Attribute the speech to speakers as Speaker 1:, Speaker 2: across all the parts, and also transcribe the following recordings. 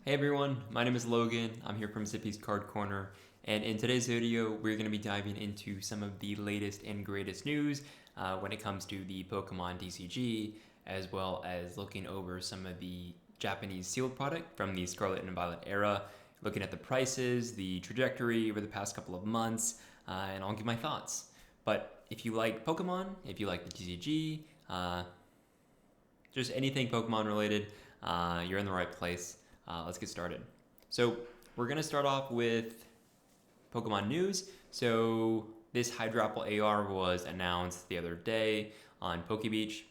Speaker 1: Hey everyone, my name is Logan. I'm here from Zippy's Card Corner, and in today's video, we're going to be diving into some of the latest and greatest news when it comes to the Pokémon TCG, as well as looking over some of the Japanese sealed product from the Scarlet and Violet era, looking at the prices, the trajectory over the past couple of months, and I'll give my thoughts. But if you like Pokemon, if you like the TCG, just anything Pokemon related, you're in the right place. Let's get started. So we're gonna start off with Pokemon news. So this Hydrapple AR was announced the other day on PokeBeach.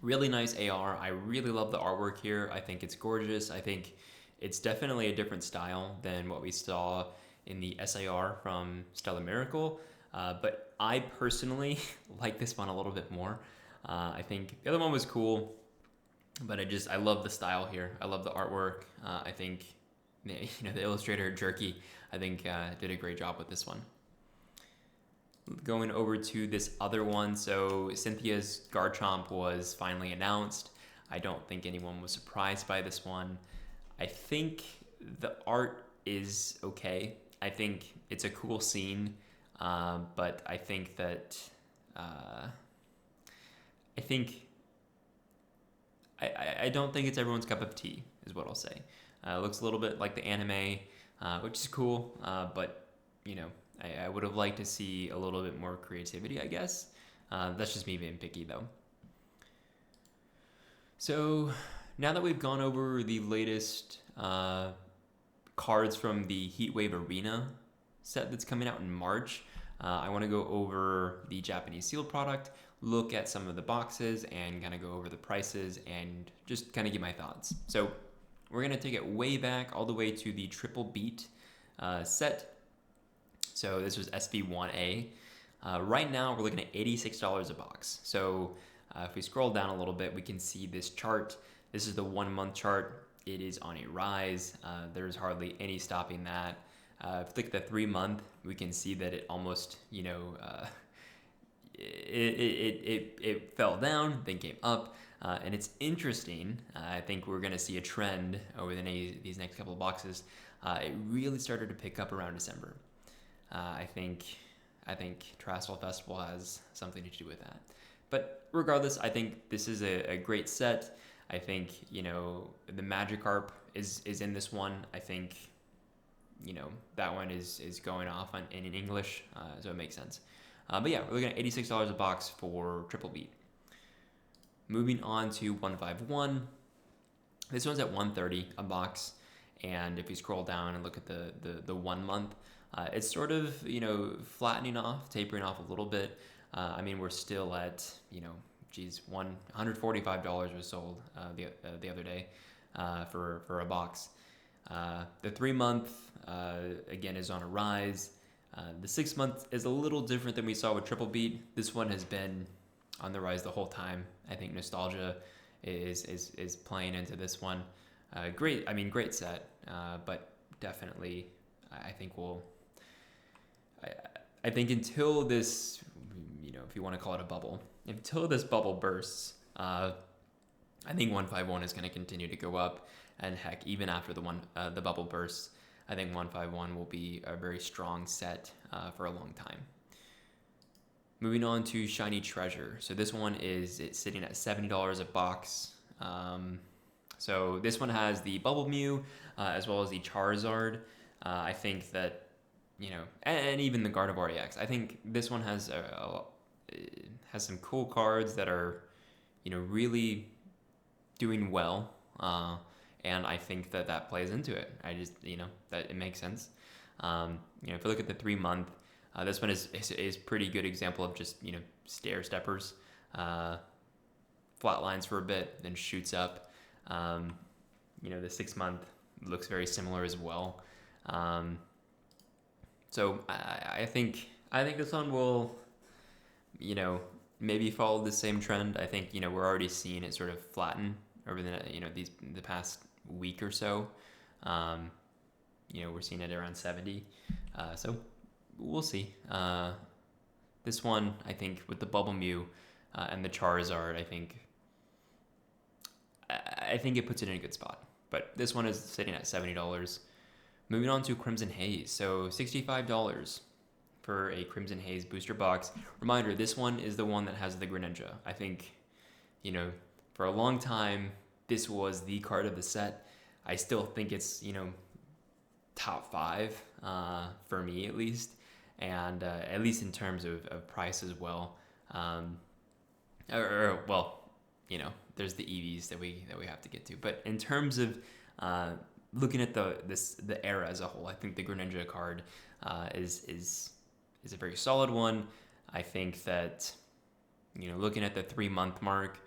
Speaker 1: Really nice AR. I really love the artwork here. I think it's gorgeous. I think it's definitely a different style than what we saw in the SAR from Stellar Miracle. But I personally like this one a little bit more. I think the other one was cool, but I love the style here. I love the artwork. I think the illustrator Jerky, I think did a great job with this one. Going over to this other one, so Cynthia's Garchomp was finally announced. I don't think anyone was surprised by this one. I think the art is okay. I think it's a cool scene, but I think that I think I don't think it's everyone's cup of tea, is what I'll say. It looks a little bit like the anime, which is cool, but I would have liked to see a little bit more creativity, I guess. That's just me being picky, though. So now that we've gone over the latest cards from the Heatwave Arena set that's coming out in March, I want to go over the Japanese sealed product, look at some of the boxes, and kind of go over the prices and just kind of give my thoughts. So we're going to take it way back all the way to the Triple Beat set. So this was SV1A. Right now we're looking at $86 a box. So if we scroll down a little bit, we can see this chart. This is the 1 month chart. It is on a rise. There's hardly any stopping that. If we look at the 3 month, we can see that it almost, it fell down, then came up. And it's interesting. I think we're going to see a trend over these next couple of boxes. It really started to pick up around December. I think Terrestrial Festival has something to do with that. But regardless, I think this is a great set. I think the Magikarp is in this one. I think that one is going off in English, so it makes sense. But yeah, we're looking at $86 a box for Triple Beat. Moving on to 151. This one's at $130 a box, and if you scroll down and look at the 1 month, it's sort of flattening off, tapering off a little bit. I mean, we're still at $145 was sold the other day for a box. The 3 month again is on a rise. The 6 month is a little different than we saw with Triple Beat. This one has been on the rise the whole time. I think nostalgia is playing into this one. Great set, but definitely I think I think until this, if you want to call it a bubble, until this bubble bursts, I think 151 is going to continue to go up, and heck, even after the bubble bursts, I think 151 will be a very strong set for a long time. Moving on to Shiny Treasure. So this one it's sitting at $70 a box. So this one has the Bubble Mew as well as the Charizard. I think that and even the Gardevoir EX. I think this one has some cool cards that are really doing well. And I think that plays into it. I just that it makes sense. If you look at the 3 month, this one is pretty good example of just stair steppers, flat lines for a bit, then shoots up. The 6 month looks very similar as well. So I think this one will maybe follow the same trend. I think we're already seeing it sort of flatten over the past week or so. We're seeing it around 70. So we'll see. This one, I think, with the Bubble Mew and the Charizard, I think it puts it in a good spot. but this one is sitting at $70. Moving on to Crimson Haze. So $65 for a Crimson Haze booster box. Reminder, this one is the one that has the Greninja. I think, for a long time, this was the card of the set. I still think it's, top 5 for me at least. And at least in terms of price as well. There's the EVs that we have to get to. But in terms of looking at the era as a whole, I think the Greninja card is a very solid one. I think that looking at the 3-month mark,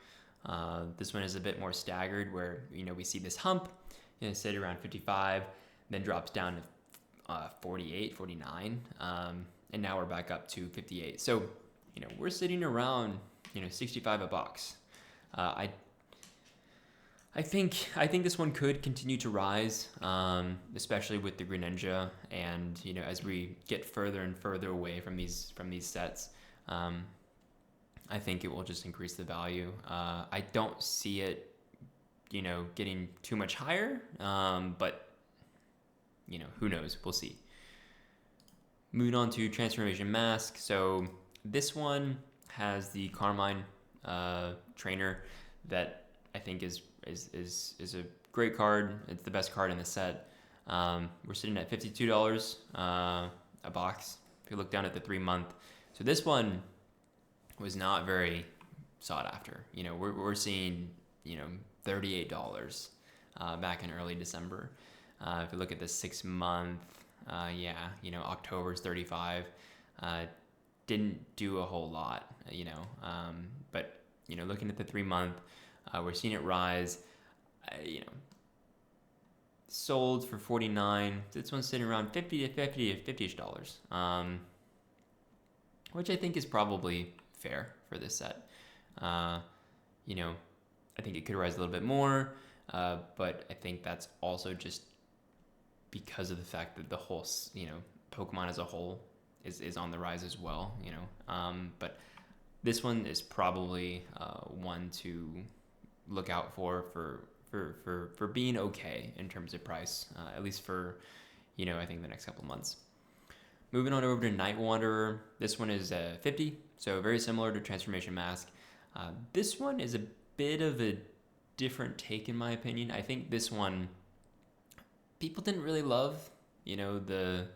Speaker 1: this one is a bit more staggered, where we see this hump, sit around 55, then drops down to 48, 49, and now we're back up to 58. So we're sitting around 65 a box. I think this one could continue to rise, especially with the Greninja, and as we get further and further away from these sets, I think it will just increase the value. I don't see it, getting too much higher, but who knows? We'll see. Moving on to Transformation Mask. So this one has the Carmine trainer that I think is a great card. It's the best card in the set. We're sitting at $52 a box if you look down at the 3-month. So this one was not very sought after. We're seeing $38 back in early December. If you look at the 6-month, October's $35. Didn't do a whole lot, but looking at the 3-month, we're seeing it rise. Sold for $49. This one's sitting around $50-ish, which I think is probably fair for this set. I think it could rise a little bit more, but I think that's also just because of the fact that the whole, Pokemon as a whole is on the rise as well, but this one is probably one to look out for being okay in terms of price, at least for, I think the next couple months. Moving on over to Night Wanderer. This one is 50, so very similar to Transformation Mask. This one is a bit of a different take in my opinion. I think this one, people didn't really love, the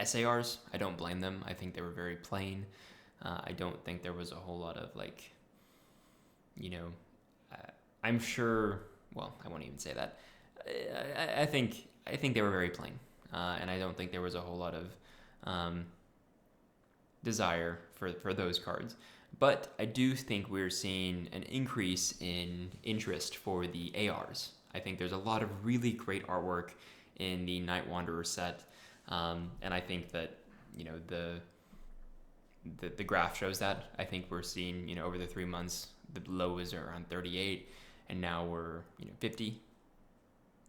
Speaker 1: SARs. I don't blame them. I think they were very plain. I don't think there was a whole lot of I'm sure. Well, I won't even say that. I think they were very plain, and I don't think there was a whole lot of desire for those cards. But I do think we're seeing an increase in interest for the ARs. I think there's a lot of really great artwork in the Night Wanderer set, and I think that the graph shows that. I think we're seeing over the 3 months, the low is around 38, and now we're 50.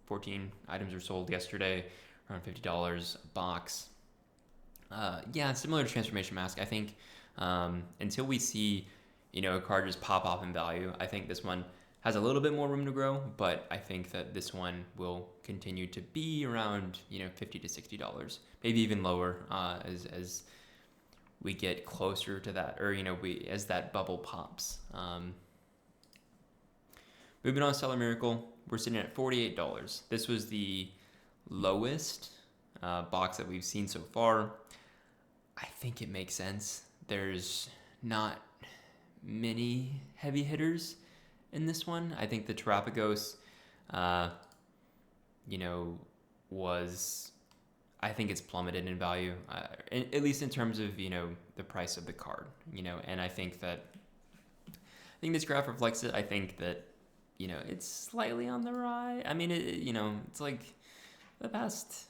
Speaker 1: 14 items were sold yesterday, around $50 a box. Similar to Transformation Mask. I think until we see a card just pop off in value, I think this one has a little bit more room to grow, but I think that this one will continue to be around $50 to $60, maybe even lower as we get closer to that, or as that bubble pops. Moving on to Stellar Miracle, we're sitting at $48. This was the lowest box that we've seen so far. I think it makes sense. There's not many heavy hitters in this one. I think the Terapagos, I think it's plummeted in value, at least in terms of, the price of the card, and I think this graph reflects it. I think that, it's slightly on the rise. I mean, it's like the past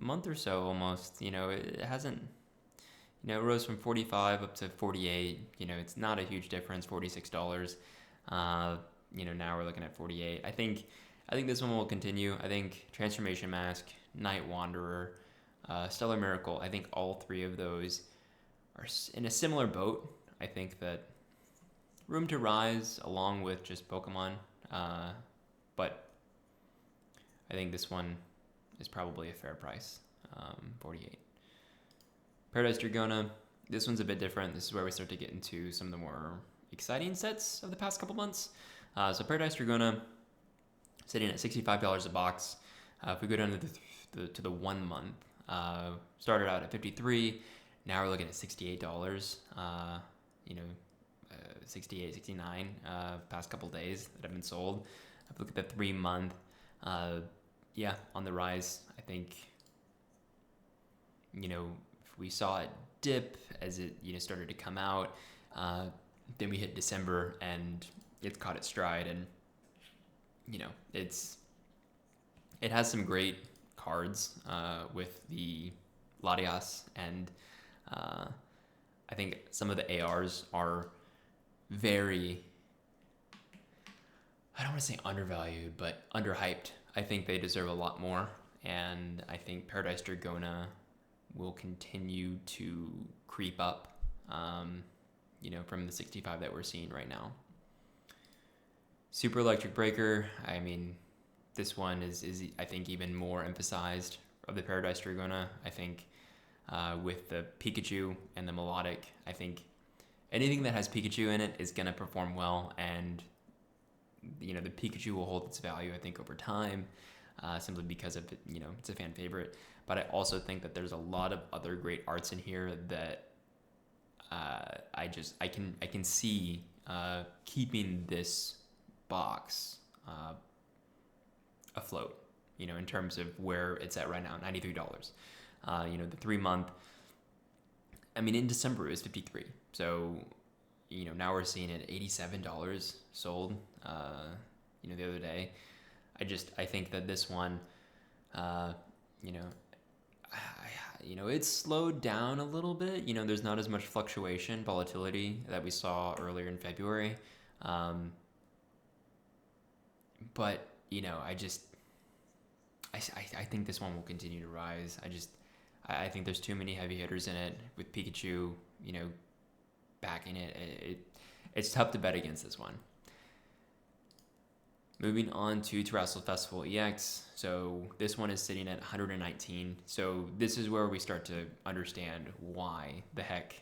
Speaker 1: month or so almost, it hasn't, it rose from 45 up to 48, it's not a huge difference, $46. Now we're looking at 48. I think this one will continue. I think Transformation Mask, Night Wanderer, Stellar Miracle, I think all three of those are in a similar boat. I think that room to rise along with just Pokemon. but I think this one is probably a fair price, 48. Paradise Dragona, this one's a bit different. This is where we start to get into some of the more exciting sets of the past couple months. So Paradise Dragona, sitting at $65 a box. If we go down to the 1 month, started out at 53. Now we're looking at $68. 68, 69 past couple days that have been sold. If we look at the 3 month, on the rise. I think, if we saw it dip as it started to come out, then we hit December and it's caught its stride, and it has some great cards with the Latias, and I think some of the ARs are very, I don't want to say undervalued, but underhyped. I think they deserve a lot more, and I think Paradise Dragona will continue to creep up, from the 65 that we're seeing right now. Super Electric Breaker, I mean, this one is I think even more emphasized of the Paradise Dragona. I think with the Pikachu and the Melodic, I think anything that has Pikachu in it is going to perform well, and the Pikachu will hold its value, I think, over time, simply because of it's a fan favorite. But I also think that there's a lot of other great arts in here that I can see keeping this box afloat, in terms of where it's at right now, $93. The 3 month, I mean, in December it was 53. So, now we're seeing it $87 sold, the other day. I think that this one, it's slowed down a little bit. There's not as much fluctuation, volatility that we saw earlier in February. But, I think this one will continue to rise. I think there's too many heavy hitters in it with Pikachu, backing it. It's tough to bet against this one. Moving on to Terrestrial Festival EX. So this one is sitting at 119. So this is where we start to understand why the heck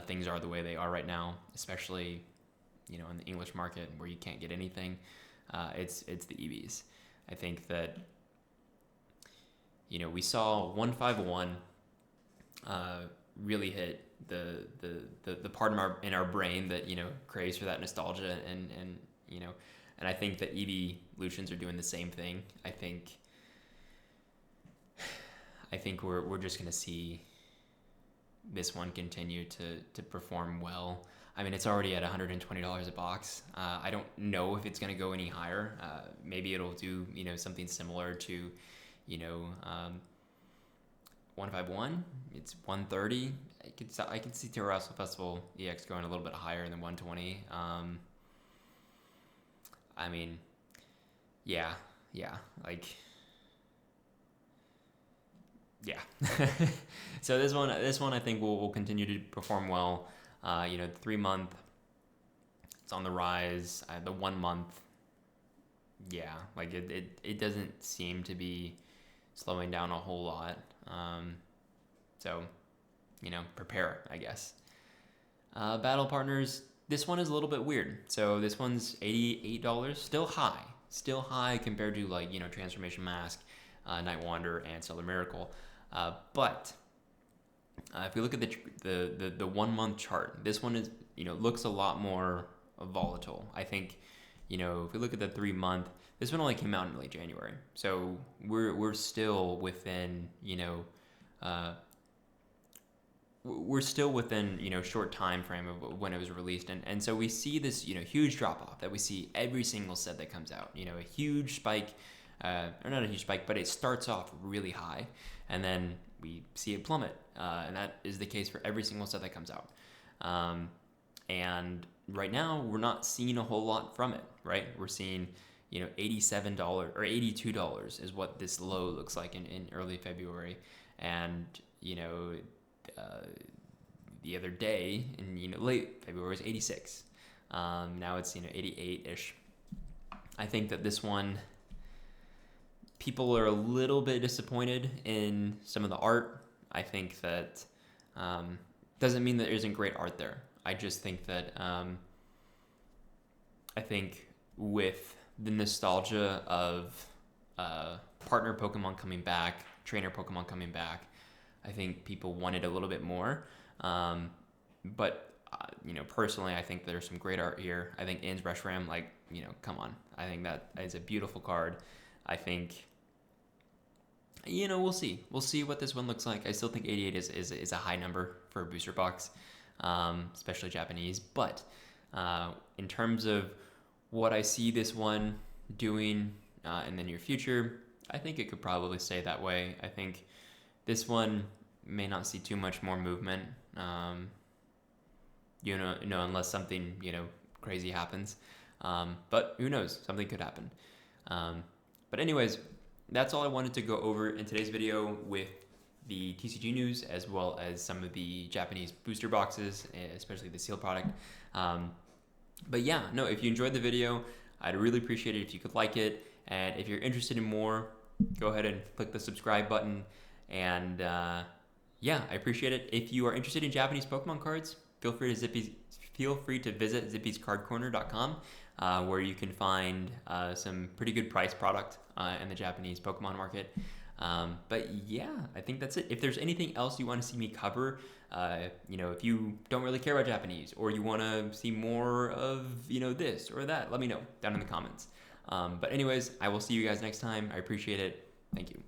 Speaker 1: things are the way they are right now, especially, in the English market where you can't get anything. It's the EVs. I think that, we saw 151 really hit the part in our brain that, craves for that nostalgia, and I think that evolutions are doing the same thing. I think we're just gonna see this one continue to perform well. I mean, it's already at $120 a box. I don't know if it's gonna go any higher. Maybe it'll do something similar to 151. It's 130. I could see Terrestrial Festival EX going a little bit higher than 120. I mean, yeah. So this one I think will continue to perform well. The 3 month, it's on the rise. The 1 month, it doesn't seem to be slowing down a whole lot. So, prepare, I guess. Battle Partners. This one is a little bit weird. So this one's $88, still high compared to Transformation Mask, Night Wander, and Stellar Miracle. But if we look at the 1 month chart, this one is looks a lot more volatile. I think if we look at the 3 month, this one only came out in late January, so we're still within we're still within short time frame of when it was released, and so we see this huge drop off that we see every single set that comes out, a huge spike, or not a huge spike, but it starts off really high and then we see it plummet, and that is the case for every single set that comes out, and right now we're not seeing a whole lot from it, right? We're seeing $87 or $82 is what this low looks like in early February, and the other day in late February was 86. Now it's 88-ish. I think that this one, people are a little bit disappointed in some of the art. I think that doesn't mean that there isn't great art there. I just think that I think with the nostalgia of partner Pokemon coming back, trainer Pokemon coming back, I think people wanted a little bit more. But personally, I think there's some great art here. I think In's Reshiram, like, come on. I think that is a beautiful card. I think, we'll see. We'll see what this one looks like. I still think 88 is a high number for a booster box, especially Japanese. But in terms of what I see this one doing in the near future, I think it could probably stay that way. I think this one may not see too much more movement, unless something, crazy happens. But who knows? Something could happen. But anyways, that's all I wanted to go over in today's video with the TCG news, as well as some of the Japanese booster boxes, especially the sealed product. But yeah, no, if you enjoyed the video, I'd really appreciate it if you could like it. And if you're interested in more, go ahead and click the subscribe button. And yeah, I appreciate it. If you are interested in Japanese Pokemon cards, feel free to visit zippyscardcorner.com, where you can find some pretty good price product in the Japanese Pokemon market. But yeah, I think that's it. If there's anything else you want to see me cover, if you don't really care about Japanese, or you want to see more of, this or that, let me know down in the comments. But anyways, I will see you guys next time. I appreciate it. Thank you.